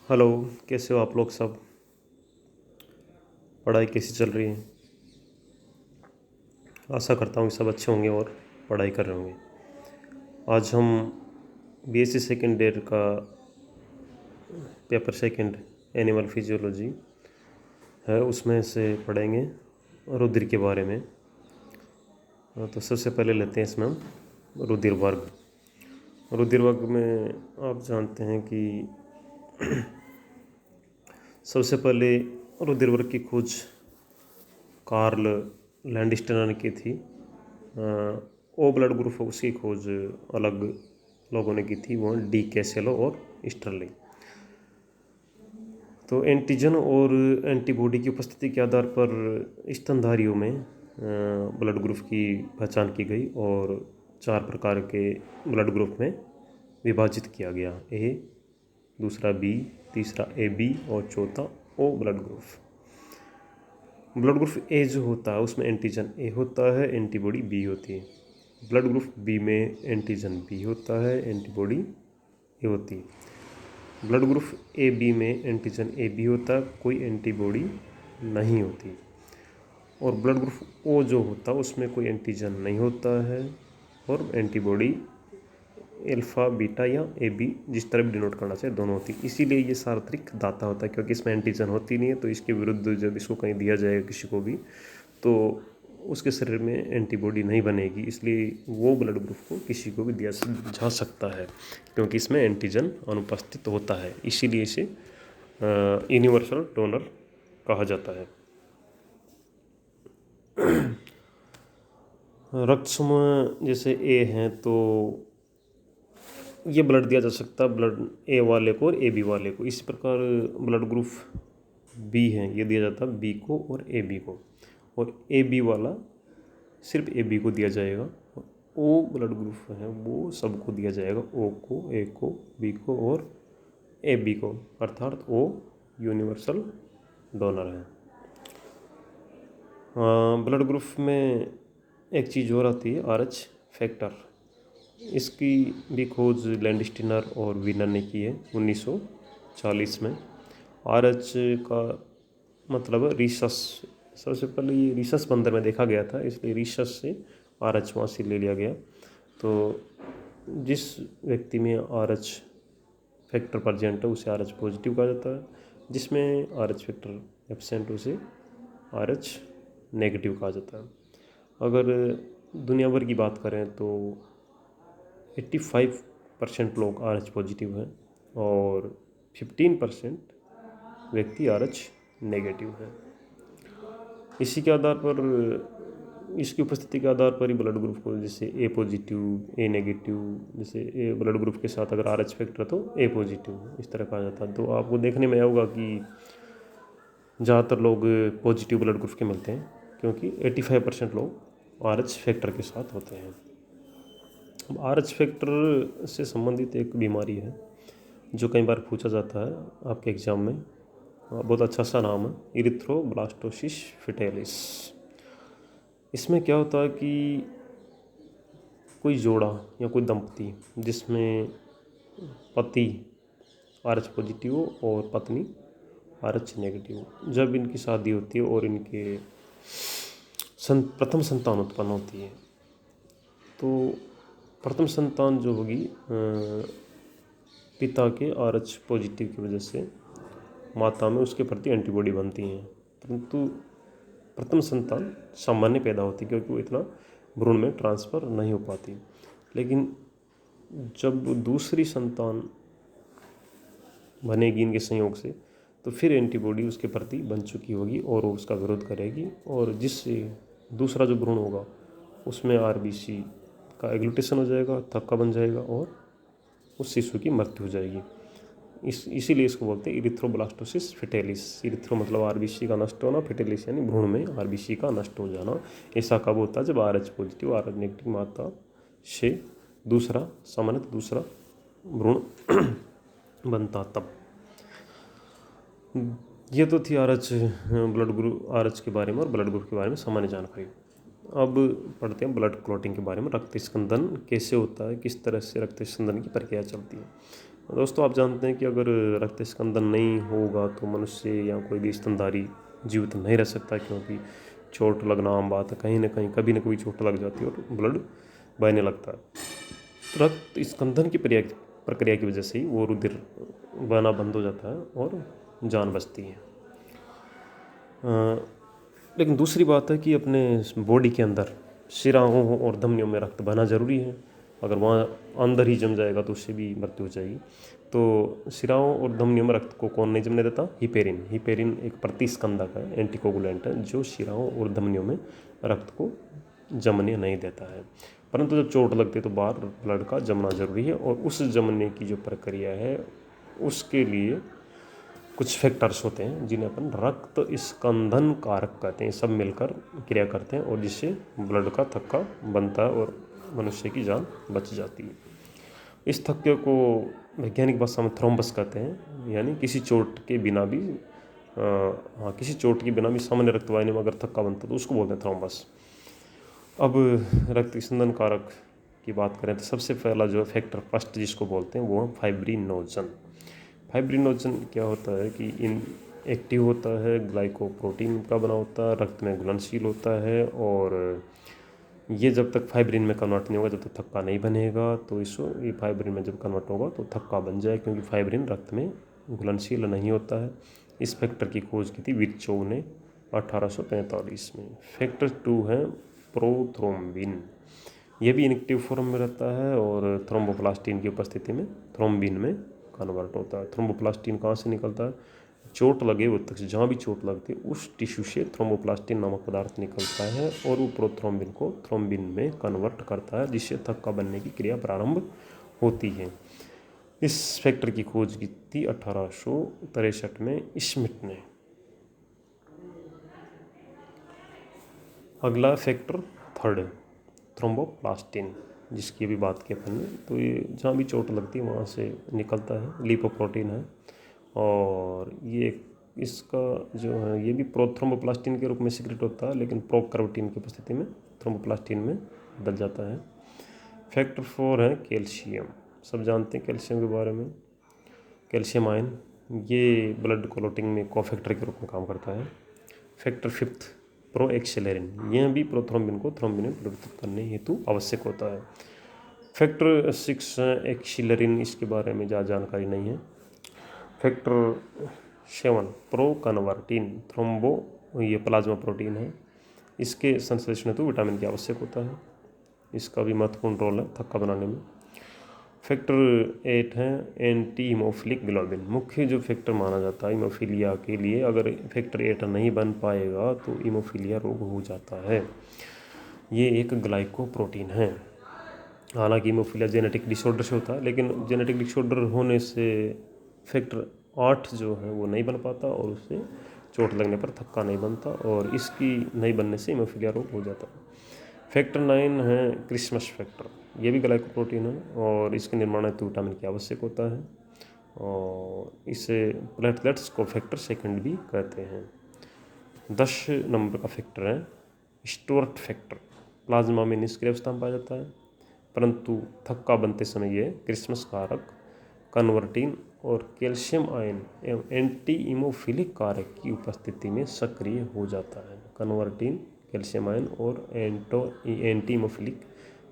Hello. कैसे हो आप लोग सब? पढ़ाई कैसी चल रही है? आशा करता हूँ कि सब अच्छे होंगे और पढ़ाई कर रहे होंगे। आज हम बीएससी सेकेंड ईयर का पेपर सेकंड एनिमल फिजियोलॉजी है, उसमें से पढ़ेंगे रुधिर के बारे में। तो सबसे पहले लेते हैं इसमें हम रुधिर वर्ग। रुधिर वर्ग में आप जानते हैं कि सबसे पहले रुधिर वर्ग की खोज कार्ल लैंडस्टर ने की थी। ओ ब्लड ग्रुप उसकी खोज अलग लोगों ने की थी, वो डी कैसेलो और स्टर्लिंग। तो एंटीजन और एंटीबॉडी की उपस्थिति के आधार पर स्तनधारियों में ब्लड ग्रुप की पहचान की गई और 4 प्रकार के ब्लड ग्रुप में विभाजित किया गया। ए, दूसरा बी, तीसरा ए बी और चौथा O blood group. Blood group A जो होता है उसमें एंटीजन ए होता है, एंटीबॉडी बी होती है। ब्लड ग्रुप बी में एंटीजन बी होता है, एंटीबॉडी ए होती है। ब्लड ग्रुप ए बी में एंटीजन ए बी होता है, कोई एंटीबॉडी नहीं होती। और ब्लड ग्रुप ओ जो होता है उसमें कोई एंटीजन नहीं होता है और एंटीबॉडी अल्फा बीटा या ए बी जिस तरह भी डिनोट करना चाहिए दोनों होती। इसीलिए ये सार्वत्रिक दाता होता है, क्योंकि इसमें एंटीजन होती नहीं है। तो इसके विरुद्ध जब इसको कहीं दिया जाएगा किसी को भी, तो उसके शरीर में एंटीबॉडी नहीं बनेगी, इसलिए वो ब्लड ग्रुप को किसी को भी दिया जा सकता है, क्योंकि इसमें एंटीजन अनुपस्थित होता है। इसीलिए इसे यूनिवर्सल डोनर कहा जाता है। रक्त समूह जैसे ए हैं तो ये ब्लड दिया जा सकता है ब्लड ए वाले को और ए बी वाले को। इसी प्रकार ब्लड ग्रुप बी है, ये दिया जाता है बी को और ए बी को, और ए बी वाला सिर्फ ए बी को दिया जाएगा। ओ ब्लड ग्रुप है वो सबको दिया जाएगा, ओ को, ए को, बी को और ए बी को, अर्थात ओ यूनिवर्सल डोनर है। ब्लड ग्रुप में एक चीज़ और आती है, आरएच फैक्टर। इसकी भी खोज लैंडस्टीनर और वीनर ने की है 1940 में। आरएच का मतलब है रिसस। सबसे पहले ये रिसस बंदर में देखा गया था, इसलिए रिसस से आरएच वहाँ से ले लिया गया। तो जिस व्यक्ति में आरएच फैक्टर प्रेजेंट है उसे आरएच पॉजिटिव कहा जाता है, जिसमें आरएच फैक्टर एब्सेंट उसे आरएच नेगेटिव कहा जाता है। अगर दुनिया भर की बात करें तो 85% लोग आरएच पॉजिटिव हैं और 15% व्यक्ति आरएच नेगेटिव हैं। इसी के आधार पर, इसकी उपस्थिति के आधार पर ही ब्लड ग्रुप को, जैसे ए पॉजिटिव, ए नेगेटिव, जैसे ए ब्लड ग्रुप के साथ अगर आरएच फैक्टर तो ए पॉजिटिव, इस तरह कहा जाता है। तो आपको देखने में आया होगा कि ज़्यादातर लोग पॉजिटिव ब्लड ग्रुप के मिलते हैं, क्योंकि 85% लोग आरएच फैक्टर के साथ होते हैं। अब आरएच फैक्टर से संबंधित एक बीमारी है जो कई बार पूछा जाता है आपके एग्ज़ाम में, बहुत अच्छा सा नाम है, इरिथ्रोब्लास्टोसिस फिटेलिस। इसमें क्या होता है कि कोई जोड़ा या कोई दंपति जिसमें पति आरएच पॉजिटिव हो और पत्नी आरएच नेगेटिव हो, जब इनकी शादी होती है और इनके प्रथम संतान उत्पन्न होती है, तो प्रथम संतान जो होगी पिता के आरएच पॉजिटिव की वजह से माता में उसके प्रति एंटीबॉडी बनती हैं, परंतु प्रथम संतान सामान्य पैदा होती क्योंकि वो इतना भ्रूण में ट्रांसफ़र नहीं हो पाती। लेकिन जब दूसरी संतान बनेगी इनके संयोग से, तो फिर एंटीबॉडी उसके प्रति बन चुकी होगी और वो उसका विरोध करेगी, और जिससे दूसरा जो भ्रूण होगा उसमें आरबीसी का एग्लूटेशन हो जाएगा, थक्का बन जाएगा और उस शिशु की मृत्यु हो जाएगी। इसीलिए इसको बोलते हैं इरिथ्रोब्लास्टोसिस फिटेलिस। इरिथ्रो मतलब आरबीसी का नष्ट होना, फिटेलिस यानी भ्रूण में आरबीसी का नष्ट हो जाना। ऐसा कब होता है? जब आरएच पॉजिटिव आरएच नेगेटिव माता से दूसरा सामान्यतः दूसरा भ्रूण बनता तब। ये तो थी आरएच ब्लड ग्रुप, आरएच के बारे में और ब्लड ग्रुप के बारे में सामान्य जानकारी। अब पढ़ते हैं ब्लड क्लॉटिंग के बारे में। रक्त स्कंदन कैसे होता है, किस तरह से रक्त स्कंदन की प्रक्रिया चलती है। दोस्तों, आप जानते हैं कि अगर रक्त स्कंदन नहीं होगा तो मनुष्य या कोई भी स्तनधारी जीवित नहीं रह सकता, क्योंकि चोट लगना आम बात है। कहीं ना कहीं कभी ना कभी चोट लग जाती है और ब्लड बहने लगता है। तो रक्त स्कंदन की प्रक्रिया की वजह से ही वो रुधिर बहना बंद हो जाता है और जान बचती है। लेकिन दूसरी बात है कि अपने बॉडी के अंदर शिराओं और धमनियों में रक्त बहना ज़रूरी है। अगर वहाँ अंदर ही जम जाएगा तो उससे भी मृत्यु हो जाएगी। तो शिराओं और धमनियों में रक्त को कौन नहीं जमने देता? हिपेरिन एक प्रतिस्कंदक है, एंटीकोगुलेंट है, जो शिराओं और धमनियों में रक्त को जमने नहीं देता है। परंतु जब चोट लगती है तो बाहर ब्लड का जमना ज़रूरी है, और उस जमने की जो प्रक्रिया है उसके लिए कुछ फैक्टर्स होते हैं जिन्हें अपन रक्त स्कंदन कारक कहते हैं। सब मिलकर क्रिया करते हैं और जिससे ब्लड का थक्का बनता है और मनुष्य की जान बच जाती है। इस थक्के को वैज्ञानिक भाषा में थ्रोम्बस कहते हैं, यानी किसी चोट के बिना भी सामान्य रक्तवाहिनी में अगर थक्का बनता है तो उसको बोलते हैं थ्रोम्बस। अब रक्त स्कंदन कारक की बात करें तो सबसे पहला जो फैक्टर फर्स्ट जिसको बोलते हैं वो है फाइब्रिनोजन। फाइब्रिनोजन क्या होता है कि इन एक्टिव होता है, ग्लाइकोप्रोटीन का बना होता है, रक्त में घुलनशील होता है, और ये जब तक फाइब्रिन में कन्वर्ट नहीं होगा जब तक थक्का नहीं बनेगा। तो ये फाइब्रिन में जब कन्वर्ट होगा तो थक्का बन जाए, क्योंकि फाइब्रिन रक्त में घुलनशील नहीं होता है। इस फैक्टर की खोज की थी विर्चोव ने 1845 में। फैक्टर 2 है प्रोथ्रोम्बिन। यह भी इनएक्टिव फॉर्म में रहता है और थ्रोम्बोप्लास्टिन की उपस्थिति में थ्रोम्बिन में कन्वर्ट होता है। थ्रोम्बोप्लास्टिन कहाँ से निकलता है? चोट लगे वो तक जहाँ भी चोट लगती है उस टिश्यू से थ्रोम्बोप्लास्टिन नामक पदार्थ निकलता है और वो प्रोथ्रोम्बिन को थ्रोम्बिन में कन्वर्ट करता है, जिससे थक्का बनने की क्रिया प्रारंभ होती है। इस फैक्टर की खोज की थी 1863 में स्मिथ ने। अगला फैक्टर थर्ड है थ्रोम्बोप्लास्टिन, जिसकी अभी बात की अपन ने। तो ये जहाँ भी चोट लगती है वहाँ से निकलता है, लिपोप्रोटीन है, और ये इसका जो है ये भी थ्रोम्बोप्लास्टिन के रूप में सिक्रेट होता है, लेकिन प्रोकैर्योटिन की उपस्थिति में थ्रोम्बोप्लास्टिन में बदल जाता है। फैक्टर 4 है कैल्शियम। सब जानते हैं कैल्शियम के बारे में। कैल्शियम आयन ये ब्लड क्लॉटिंग में कोफैक्टर के रूप में काम करता है। फैक्टर 5 प्रोएक्सेलेरिन, यह भी प्रोथ्रोम्बिन को थ्रोम्बिन में परिवर्तित करने हेतु आवश्यक होता है। फैक्टर 6 एक्सिलरिन, इसके बारे में ज़्यादा जानकारी नहीं है। फैक्टर 7 प्रोकन्वर्टिन, ये प्लाज्मा प्रोटीन है, इसके संश्लेषण हेतु विटामिन की आवश्यक होता है। इसका भी महत्वपूर्ण रोल है थक्का बनाने में। फैक्टर 8 है एंटी हीमोफिलिक ग्लोबिन। मुख्य जो फैक्टर माना जाता है हीमोफीलिया के लिए, अगर फैक्टर 8 नहीं बन पाएगा तो हीमोफीलिया रोग हो जाता है। ये एक ग्लाइकोप्रोटीन है। हालांकि हीमोफीलिया जेनेटिक डिसऑर्डर से होता है, लेकिन जेनेटिक डिसऑर्डर होने से फैक्टर 8 जो है वो नहीं बन पाता और उससे चोट लगने पर थक्का नहीं बनता, और इसकी नहीं बनने से हीमोफीलिया रोग हो जाता है। फैक्टर 9 है क्रिसमस फैक्टर। ये भी ग्लाइकोप्रोटीन है और इसके निर्माण हेतु विटामिन की आवश्यक होता है, और इसे प्लेटलेट्स को फैक्टर सेकंड भी कहते हैं। 10 नंबर का फैक्टर है स्टुअर्ट फैक्टर। प्लाज्मा में निष्क्रिय अवस्था में पाया जाता है, परंतु थक्का बनते समय ये क्रिसमस कारक, कन्वर्टिन और कैल्शियम आयन एवं एंटी हीमोफिलिक कारक की उपस्थिति में सक्रिय हो जाता है। कन्वर्टिन, कैल्शियम आयन और एंटी हीमोफिलिक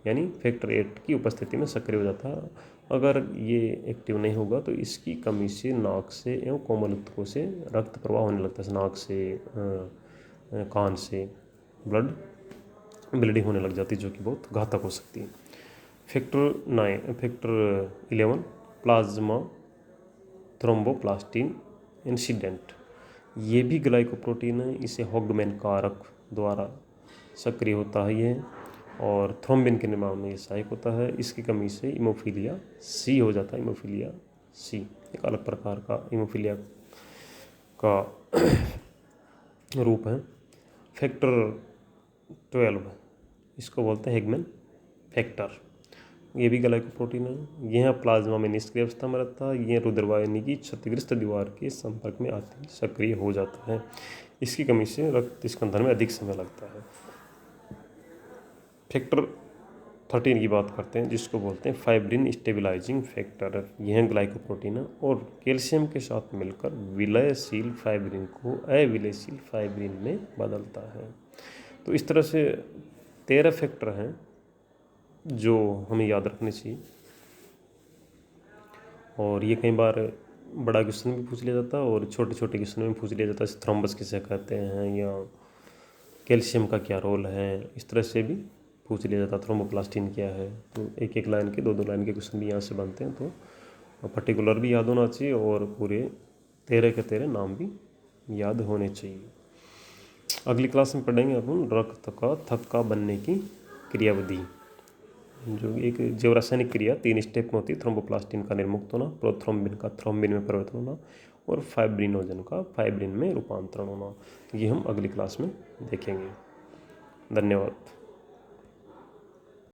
यानी फैक्टर 8 की उपस्थिति में सक्रिय हो जाता है। अगर ये एक्टिव नहीं होगा तो इसकी कमी से नाक से एवं कोमल ऊतकों से रक्त प्रवाह होने लगता है। नाक से, कान से ब्लीडिंग होने लग जाती है, जो कि बहुत घातक हो सकती है। Factor 11 plasma thromboplastin incident. ये भी ग्लाइकोप्रोटीन है, इसे हॉगमैन कारक द्वारा सक्रिय होता है ये, और थ्रोम्बिन के निर्माण में ये सहायक होता है। इसकी कमी से हीमोफीलिया सी हो जाता है। हीमोफीलिया सी एक अलग प्रकार का हीमोफीलिया का रूप है। फैक्टर 12 इसको बोलते हैं हेगमैन फैक्टर। ये भी ग्लाइकोप्रोटीन है। यह प्लाज्मा में निष्क्रिय अवस्था में रहता है। यह रुधिरवाहिनी की क्षतिग्रस्त दीवार के संपर्क में आते ही सक्रिय हो जाता है। इसकी कमी से रक्त स्कंदन में अधिक समय लगता है। फैक्टर 13 की बात करते हैं, जिसको बोलते हैं फाइब्रिन स्टेबलाइजिंग फैक्टर। यह ग्लाइकोप्रोटीन है और कैल्शियम के साथ मिलकर विलयशील फाइब्रिन को अविलयशील फाइब्रिन में बदलता है। तो इस तरह से 13 फैक्टर हैं जो हमें याद रखने चाहिए। और ये कई बार बड़ा क्वेश्चन भी पूछ लिया जाता है और छोटे छोटे क्वेश्चन में पूछ लिया जाता है, थ्रोम्बस किसे कहते हैं या कैल्शियम का क्या रोल है, इस तरह से भी पूछ लिया जाता है। थ्रोम्बोप्लास्टिन क्या है। तो एक एक लाइन के 2-2 लाइन के क्वेश्चन भी यहाँ से बनते हैं। तो पर्टिकुलर भी याद होना चाहिए और पूरे 13 के 13 नाम भी याद होने चाहिए। अगली क्लास में पढ़ेंगे अपन रक्त का थक्का बनने की क्रियाविधि, जो एक जैव रासायनिक क्रिया 3 स्टेप में होती है। थ्रोम्बोप्लास्टिन का निर्मुक्त होना, प्रोथ्रोम्बिन का थ्रोम्बिन में परिवर्तन होना और फाइब्रिनोजन का फाइब्रिन में रूपांतरण होना। ये हम अगली क्लास में देखेंगे। धन्यवाद।